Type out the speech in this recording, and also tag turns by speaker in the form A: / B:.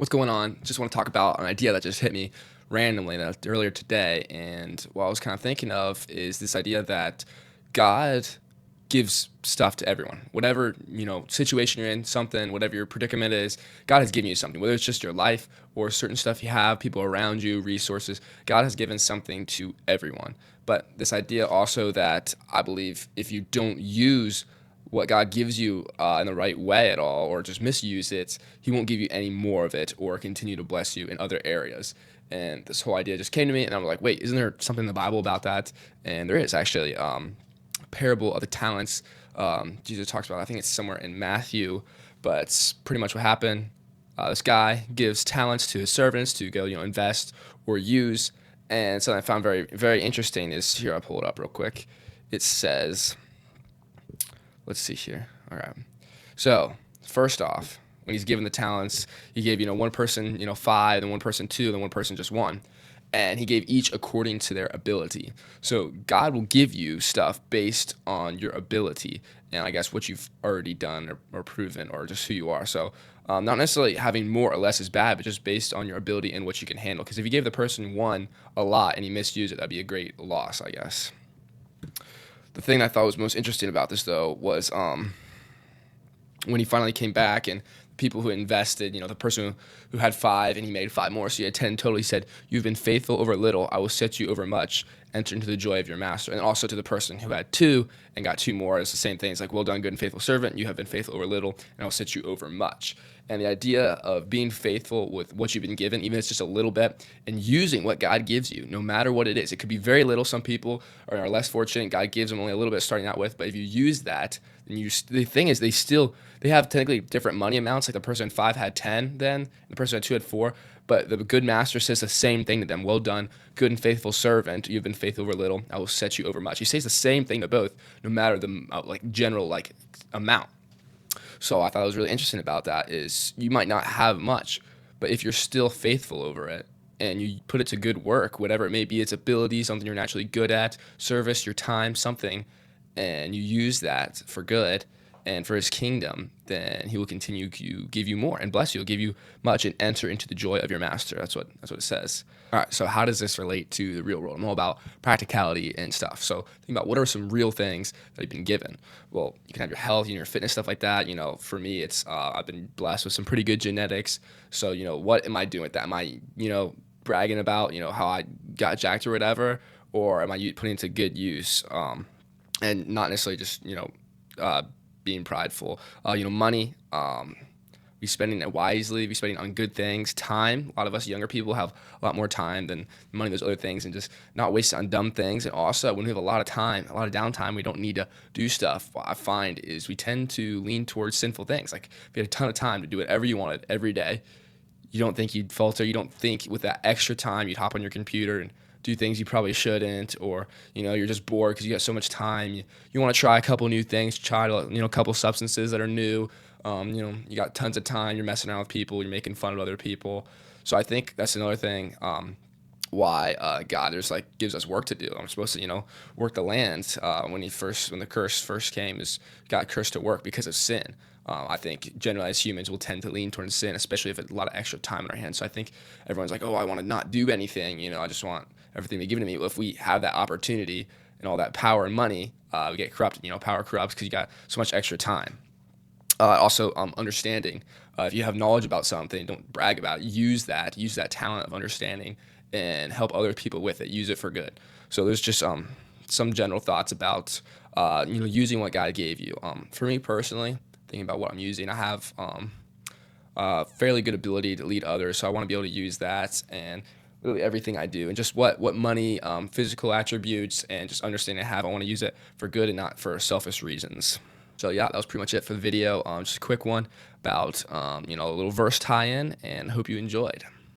A: What's going on? Just want to talk about an idea that just hit me randomly earlier today. And what I was kind of thinking of is this idea that God gives stuff to everyone. Whatever, situation you're in, something, whatever your predicament is, God has given you something, whether it's just your life or certain stuff you have, people around you, resources. God has given something to everyone. But this idea also that I believe if you don't use what God gives you in the right way at all, or just misuse it, He won't give you any more of it or continue to bless you in other areas. And this whole idea just came to me, and I'm like, wait, isn't there something in the Bible about that? And there is actually parable of the talents. Jesus talks about. I think it's somewhere in Matthew, but it's pretty much what happened. This guy gives talents to his servants to go, invest or use. And something I found very, very interesting is here. I'll pull it up real quick. It says, let's see here. All right. So first off, when he's given the talents, he gave one person five, then one person two, then one person just one, and he gave each according to their ability. So God will give you stuff based on your ability, and I guess what you've already done or proven, or just who you are. So not necessarily having more or less is bad, but just based on your ability and what you can handle. Because if you gave the person one a lot and he misused it, that'd be a great loss, I guess. The thing I thought was most interesting about this, though, was when he finally came back and people who invested, the person who had five and he made five more, so he had 10 total, he said, "You've been faithful over little, I will set you over much. Enter into the joy of your master." And also to the person who had two and got two more, it's the same thing. It's like, "Well done, good and faithful servant. You have been faithful over little, and I will set you over much." And the idea of being faithful with what you've been given, even if it's just a little bit, and using what God gives you, no matter what it is. It could be very little. Some people are less fortunate. God gives them only a little bit starting out with. But if you use that, then the thing is, they have technically different money amounts. Like the person in five had 10 then, and the person in two had four. But the good master says the same thing to them. "Well done, good and faithful servant. You've been faithful over little. I will set you over much." He says the same thing to both, no matter the general amount. So I thought it was really interesting about that is you might not have much, but if you're still faithful over it and you put it to good work, whatever it may be, its ability, something you're naturally good at, service, your time, something, and you use that for good and for his kingdom, then he will continue to give you more and bless you. He'll give you much and enter into the joy of your master. That's what it says. All right, so how does this relate to the real world? I'm all about practicality and stuff. So think about what are some real things that you've been given. Well, you can have your health, your fitness, stuff like that. For me, it's I've been blessed with some pretty good genetics. So what am I doing with that? Am I bragging about how I got jacked or whatever, or am I putting it to good use? And not necessarily just being prideful. Money. Be spending it wisely. Be spending on good things. Time. A lot of us younger people have a lot more time than money. Those other things, and just not waste it on dumb things. And also, when we have a lot of time, a lot of downtime, we don't need to do stuff. What I find is we tend to lean towards sinful things. Like if you had a ton of time to do whatever you wanted every day, you don't think you'd falter. You don't think with that extra time you'd hop on your computer and do things you probably shouldn't, or you're just bored because you got so much time. You want to try a couple new things, try a couple substances that are new. You got tons of time. You're messing around with people. You're making fun of other people. So I think that's another thing. Why God gives us work to do. I'm supposed to work the land. When the curse first came, is got cursed to work because of sin. I think generally as humans we'll tend to lean towards sin, especially if it's a lot of extra time in our hands. So I think everyone's like, "Oh, I want to not do anything. I just want everything to be given to me." Well, if we have that opportunity and all that power and money, we get corrupted. Power corrupts because you got so much extra time. Also, understanding. If you have knowledge about something, don't brag about it. Use that talent of understanding and help other people with it. Use it for good. So there's just some general thoughts about using what God gave you. For me personally, thinking about what I'm using, I have fairly good ability to lead others, so I want to be able to use that and really everything I do, and just what money, physical attributes, and just understanding I have. I want to use it for good and not for selfish reasons. So yeah, that was pretty much it for the video. Just a quick one about a little verse tie-in, and hope you enjoyed.